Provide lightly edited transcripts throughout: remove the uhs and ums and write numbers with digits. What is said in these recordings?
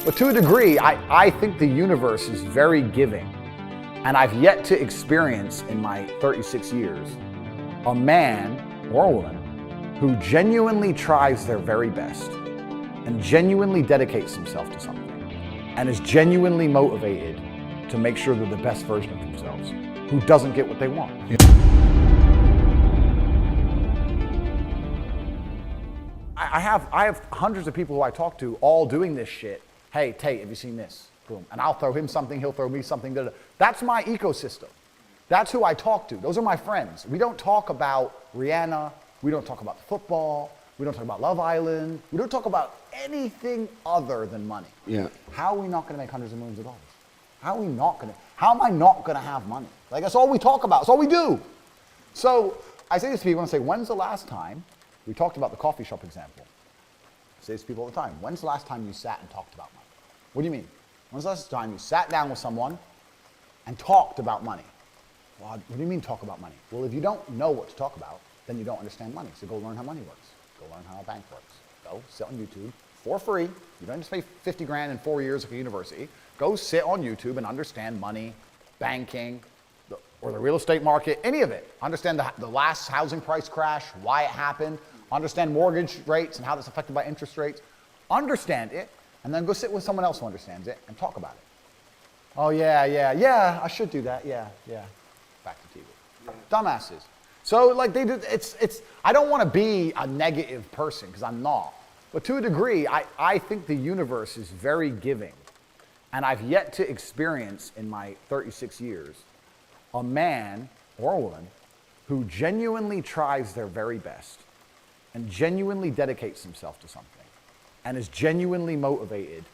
But to a degree, I think the universe is very giving. And I've yet to experience in my 36 years a man or a woman who genuinely tries their very best and genuinely dedicates himself to something and is genuinely motivated to make sure they're the best version of themselves, who doesn't get what they want. Yeah. I have hundreds of people who I talk to all doing this shit. Hey, Tate, have you seen this? Boom. And I'll throw him something, he'll throw me something. That's my ecosystem. That's who I talk to. Those are my friends. We don't talk about Rihanna. We don't talk about football. We don't talk about Love Island. We don't talk about anything other than money. Yeah. How are we not going to make hundreds of millions of dollars? How am I not going to have money? Like, that's all we talk about. That's all we do. So I say this to people and I say, when's the last time, we talked about the coffee shop example. I say this to people all the time. When's the last time you sat and talked about money? What do you mean? When's the last time you sat down with someone and talked about money? Well, what do you mean talk about money? Well, if you don't know what to talk about, then you don't understand money. So go learn how money works. Go learn how a bank works. Go sit on YouTube for free. You don't just pay 50 grand in 4 years at a university. Go sit on YouTube and understand money, banking, or the real estate market, any of it. Understand the last housing price crash, why it happened. Understand mortgage rates and how that's affected by interest rates. Understand it, and then go sit with someone else who understands it and talk about it. Oh yeah, I should do that, yeah. Back to TV. Yeah. Dumbasses. So like they do, I don't want to be a negative person, because I'm not. But to a degree, I think the universe is very giving. And I've yet to experience in my 36 years a man or a woman who genuinely tries their very best and genuinely dedicates himself to something and is genuinely motivated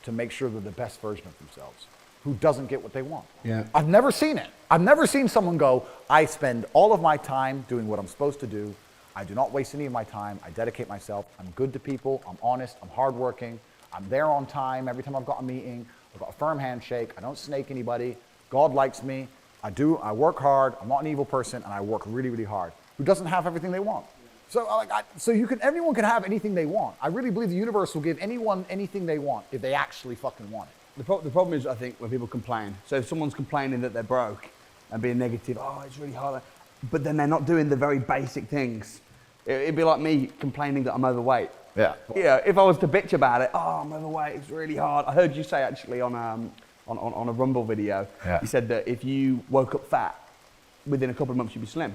to make sure they're the best version of themselves, who doesn't get what they want. Yeah. I've never seen it. I've never seen someone go, I spend all of my time doing what I'm supposed to do. I do not waste any of my time. I dedicate myself. I'm good to people. I'm honest. I'm hardworking. I'm there on time. Every time I've got a meeting, I've got a firm handshake. I don't snake anybody. God likes me. I work hard. I'm not an evil person, and I work really, really hard. Who doesn't have everything they want? So everyone can have anything they want. I really believe the universe will give anyone anything they want if they actually fucking want it. The problem is, I think, when people complain. So if someone's complaining that they're broke and being negative, oh, it's really hard, but then they're not doing the very basic things. It'd be like me complaining that I'm overweight. Yeah. Yeah. If I was to bitch about it, oh, I'm overweight, it's really hard. I heard you say actually on a Rumble video, you said that if you woke up fat, within a couple of months you'd be slim.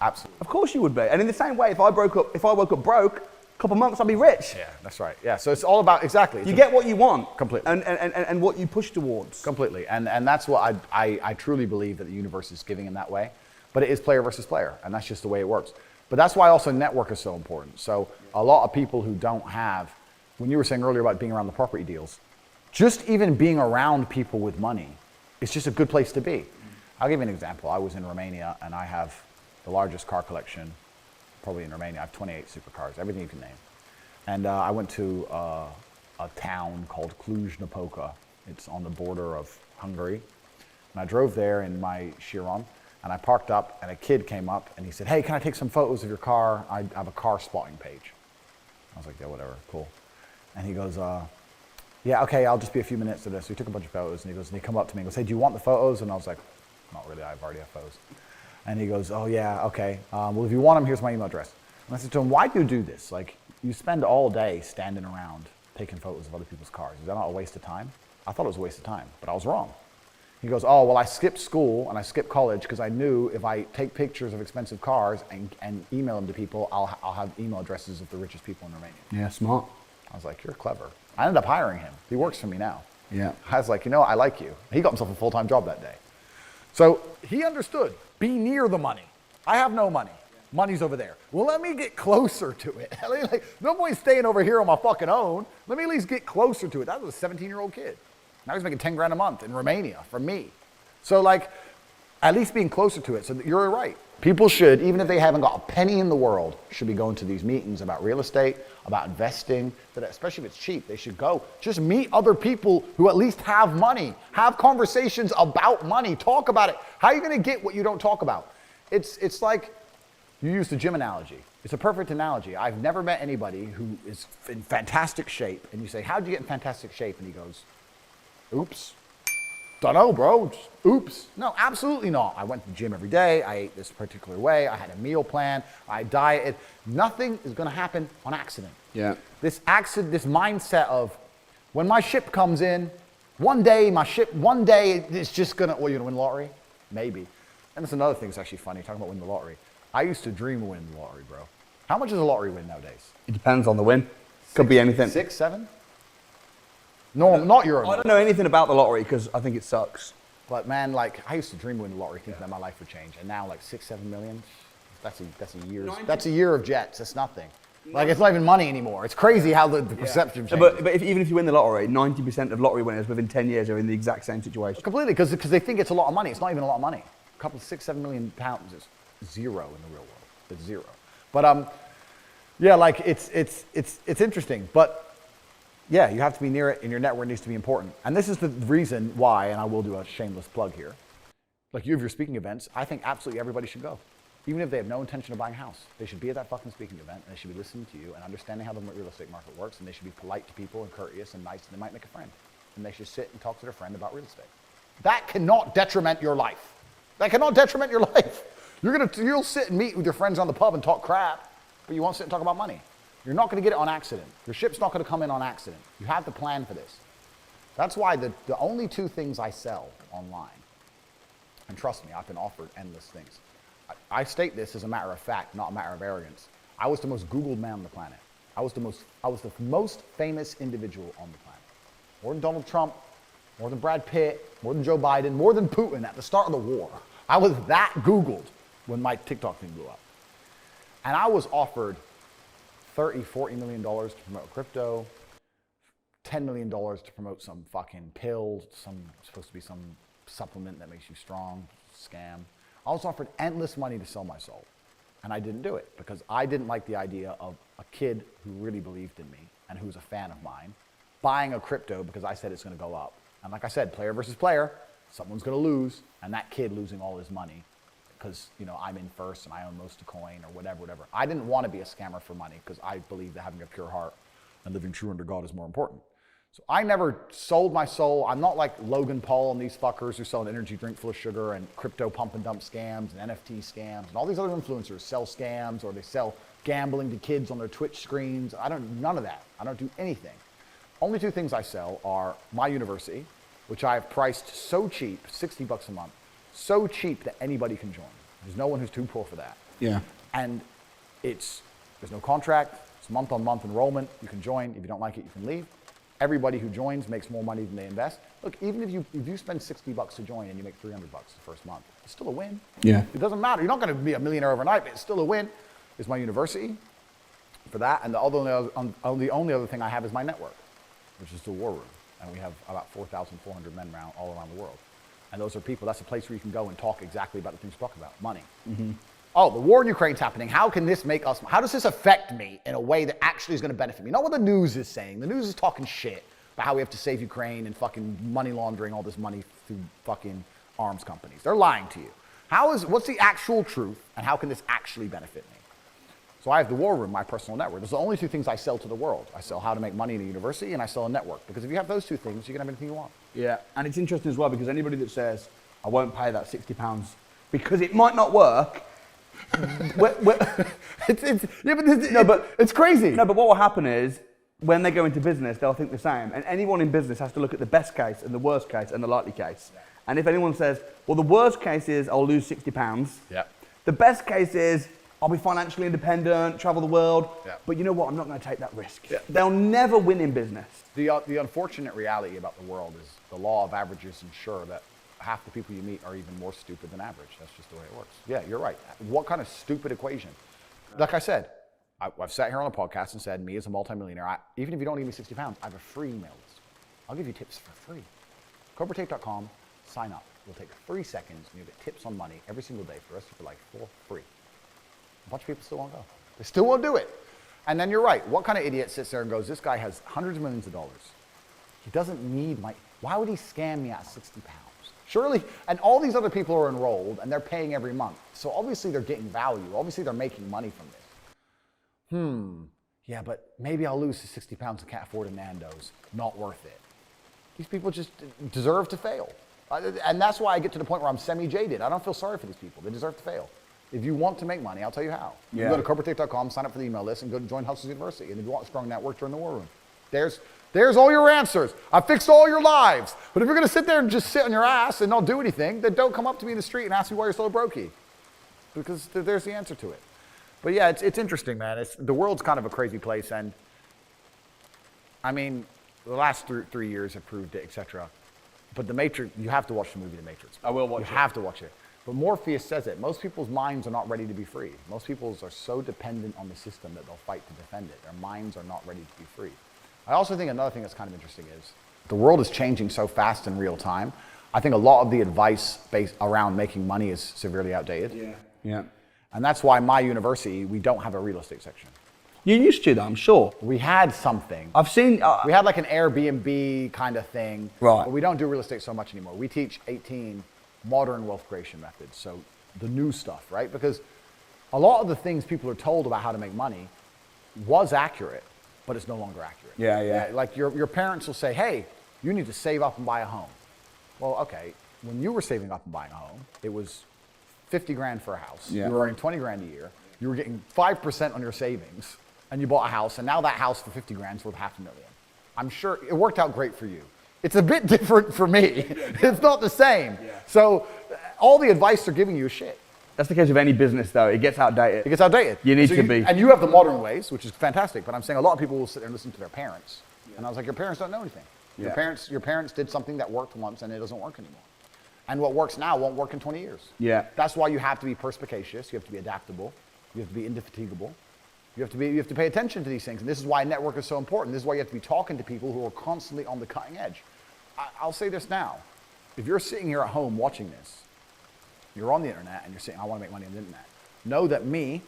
Absolutely. Of course you would be. And in the same way, if I woke up broke, a couple of months I'd be rich. Yeah, that's right. Yeah, so it's all about, exactly. You get what you want. Completely. And what you push towards. Completely. And that's what I truly believe that the universe is giving in that way. But it is player versus player, and that's just the way it works. But that's why also network is so important. So a lot of people who don't have, when you were saying earlier about being around the property deals, just even being around people with money is just a good place to be. I'll give you an example. I was in Romania, and I have the largest car collection probably in Romania. I have 28 supercars, everything you can name. And I went to a town called Cluj-Napoca. It's on the border of Hungary. And I drove there in my Chiron, and I parked up, and a kid came up, and he said, hey, can I take some photos of your car? I have a car spotting page. I was like, yeah, whatever, cool. And he goes, yeah, okay, I'll just be a few minutes to this. So he took a bunch of photos, and he come up to me and goes, hey, do you want the photos? And I was like, not really, I already have photos. And he goes, oh yeah, okay. Well, if you want them, here's my email address. And I said to him, why do you do this? Like, you spend all day standing around taking photos of other people's cars. Is that not a waste of time? I thought it was a waste of time, but I was wrong. He goes, oh, well, I skipped school and I skipped college because I knew if I take pictures of expensive cars and email them to people, I'll have email addresses of the richest people in Romania. Yeah, smart. I was like, you're clever. I ended up hiring him. He works for me now. Yeah. I was like, you know, I like you. He got himself a full-time job that day. So he understood. Be near the money. I have no money. Money's over there. Well, let me get closer to it. Like, no point staying over here on my fucking own. Let me at least get closer to it. That was a 17-year-old kid. Now he's making 10 grand a month in Romania from me. So like, at least being closer to it. So that you're right. People should, even if they haven't got a penny in the world, should be going to these meetings about real estate, about investing, but especially if it's cheap, they should go. Just meet other people who at least have money. Have conversations about money. Talk about it. How are you going to get what you don't talk about? It's like, You used the gym analogy. It's a perfect analogy. I've never met anybody who is in fantastic shape, and you say, how'd you get in fantastic shape? And he goes, oops. Dunno, bro. Just, oops. No, absolutely not. I went to the gym every day. I ate this particular way. I had a meal plan. I dieted. Nothing is going to happen on accident. Yeah. This mindset of when my ship comes in, one day it's just going to, well, you're going to win the lottery? Maybe. And that's another thing that's actually funny, talking about winning the lottery. I used to dream of winning the lottery, bro. How much does a lottery win nowadays? It depends on the win. Could be anything. 6, 7? No, not Euro. I don't know anything about the lottery because I think it sucks. But man, like I used to dream of winning the lottery, thinking that my life would change, and now like 6, 7 million. That's a year. That's a year of jets. That's nothing. Like it's not even money anymore. It's crazy how the perception changes. But even if you win the lottery, 90% of lottery winners within 10 years are in the exact same situation. Completely, because they think it's a lot of money. It's not even a lot of money. A couple of 6, 7 million pounds is zero in the real world. It's zero. But yeah, like it's interesting. But yeah, you have to be near it, and your network needs to be important. And this is the reason why, and I will do a shameless plug here. Like you have your speaking events, I think absolutely everybody should go. Even if they have no intention of buying a house, they should be at that fucking speaking event, and they should be listening to you and understanding how the real estate market works, and they should be polite to people and courteous and nice, and they might make a friend. And they should sit and talk to their friend about real estate. That cannot detriment your life. That cannot detriment your life. You'll sit and meet with your friends on the pub and talk crap, but you won't sit and talk about money. You're not going to get it on accident. Your ship's not going to come in on accident. You have to plan for this. That's why the only 2 things I sell online, and trust me, I've been offered endless things. I state this as a matter of fact, not a matter of arrogance. I was the most Googled man on the planet. I was the most famous individual on the planet. More than Donald Trump, more than Brad Pitt, more than Joe Biden, more than Putin at the start of the war. I was that Googled when my TikTok thing blew up. And I was offered $30, $40 million to promote crypto, $10 million to promote some fucking pill, supposed to be some supplement that makes you strong, scam. I was offered endless money to sell my soul. And I didn't do it because I didn't like the idea of a kid who really believed in me and who was a fan of mine buying a crypto because I said it's going to go up. And like I said, player versus player, someone's going to lose, and that kid losing all his money because, you know, I'm in first and I own most of coin or whatever. I didn't want to be a scammer for money because I believe that having a pure heart and living true under God is more important. So I never sold my soul. I'm not like Logan Paul and these fuckers who sell an energy drink full of sugar and crypto pump and dump scams and NFT scams and all these other influencers sell scams or they sell gambling to kids on their Twitch screens. None of that. I don't do anything. Only 2 things I sell are my university, which I've priced so cheap, $60 a month, so cheap that anybody can join. There's no one who's too poor for that. Yeah. And there's no contract. It's month-on-month enrollment. You can join. If you don't like it, you can leave. Everybody who joins makes more money than they invest. Look, even if you spend $60 to join and you make $300 the first month, it's still a win. Yeah. It doesn't matter. You're not going to be a millionaire overnight, but it's still a win. It's my university for that. And the only other thing I have is my network, which is the War Room. And we have about 4,400 men all around the world. And those are people, that's a place where you can go and talk exactly about the things you talk about, money. Mm-hmm. Oh, the war in Ukraine's happening. How can this make us, how does this affect me in a way that actually is going to benefit me? Not what the news is saying. The news is talking shit about how we have to save Ukraine and fucking money laundering all this money through fucking arms companies. They're lying to you. What's the actual truth and how can this actually benefit me? So I have the War Room, my personal network. Those are the only 2 things I sell to the world. I sell how to make money in a university and I sell a network. Because if you have those 2 things, you can have anything you want. Yeah, and it's interesting as well because anybody that says, I won't pay that £60 because it might not work, it's crazy. No, but what will happen is when they go into business, they'll think the same. And anyone in business has to look at the best case and the worst case and the likely case. Yeah. And if anyone says, well, the worst case is I'll lose £60. Yeah. The best case is I'll be financially independent, travel the world. Yeah. But you know what? I'm not going to take that risk. Yeah. They'll never win in business. The unfortunate reality about the world is the law of averages ensure that half the people you meet are even more stupid than average. That's just the way it works. Yeah, you're right. What kind of stupid equation? Like I said, I've sat here on a podcast and said, me as a multimillionaire, even if you don't give me £60, I have a free email list. I'll give you tips for free. CobraTape.com, sign up. You'll take 3 seconds and you'll get tips on money every single day for the rest of your life for free. A bunch of people still won't go. They still won't do it. And then you're right. What kind of idiot sits there and goes, this guy has hundreds of millions of dollars. He doesn't need my, why would he scam me at £60? Surely, and all these other people are enrolled and they're paying every month. So obviously they're getting value. Obviously they're making money from this. Yeah, but maybe I'll lose the 60 pounds and can't afford a Nando's. Not worth it. These people just deserve to fail. And that's why I get to the point where I'm semi-jaded. I don't feel sorry for these people. They deserve to fail. If you want to make money, I'll tell you how. You go to corporatethink.com, sign up for the email list, and go to join Hustlers University. And if you want a strong network, join the War Room. There's all your answers. I fixed all your lives. But if you're going to sit there and just sit on your ass and not do anything, then don't come up to me in the street and ask me why you're so brokey. Because there's the answer to it. But yeah, it's interesting, man. The world's kind of a crazy place. And I mean, the last 3 years have proved it, etc. But The Matrix, you have to watch the movie The Matrix. I will watch it. You have to watch it. But Morpheus says it. Most people's minds are not ready to be free. Most people are so dependent on the system that they'll fight to defend it. Their minds are not ready to be free. I also think another thing that's kind of interesting is the world is changing so fast in real time. I think a lot of the advice based around making money is severely outdated. Yeah. And that's why my university, we don't have a real estate section. You used to, though, I'm sure. We had something. I've seen... we had like an Airbnb kind of thing. Right. But we don't do real estate so much anymore. We teach 18 modern wealth creation methods. So the new stuff, right? Because a lot of the things people are told about how to make money was accurate, but it's no longer accurate. Yeah. Like your parents will say, hey, you need to save up and buy a home. Well, okay, when you were saving up and buying a home, it was 50 grand for a house. Yeah. You were earning 20 grand a year. You were getting 5% on your savings, and you bought a house, and now that house for 50 grand is worth $500,000. I'm sure it worked out great for you. It's a bit different for me. It's not the same. Yeah. So all the advice they're giving you is shit. That's the case of any business, though. It gets outdated. It gets outdated. You need to be. And you have the modern ways, which is fantastic, but I'm saying a lot of people will sit there and listen to their parents. Yeah. And I was like, your parents don't know anything. Yeah. Your parents did something that worked once and it doesn't work anymore. And what works now won't work in 20 years. Yeah. That's why you have to be perspicacious, you have to be adaptable, you have to be indefatigable. You have to pay attention to these things. And this is why network is so important. This is why you have to be talking to people who are constantly on the cutting edge. I'll say this now. If you're sitting here at home watching this, you're on the internet and you're saying, I want to make money on the internet. Know that me,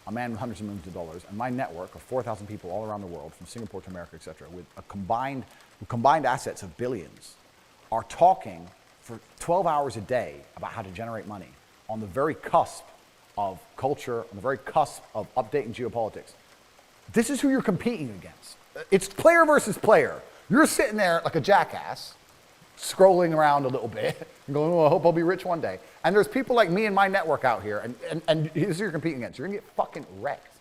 a man with hundreds of millions of dollars, and my network of 4,000 people all around the world, from Singapore to America, etc., with combined assets of billions, are talking for 12 hours a day about how to generate money on the very cusp of culture, on the very cusp of updating geopolitics. This is who you're competing against. It's player versus player. You're sitting there like a jackass, scrolling around a little bit, and going, oh, I hope I'll be rich one day. And there's people like me and my network out here, and this is who you're competing against. You're gonna get fucking wrecked.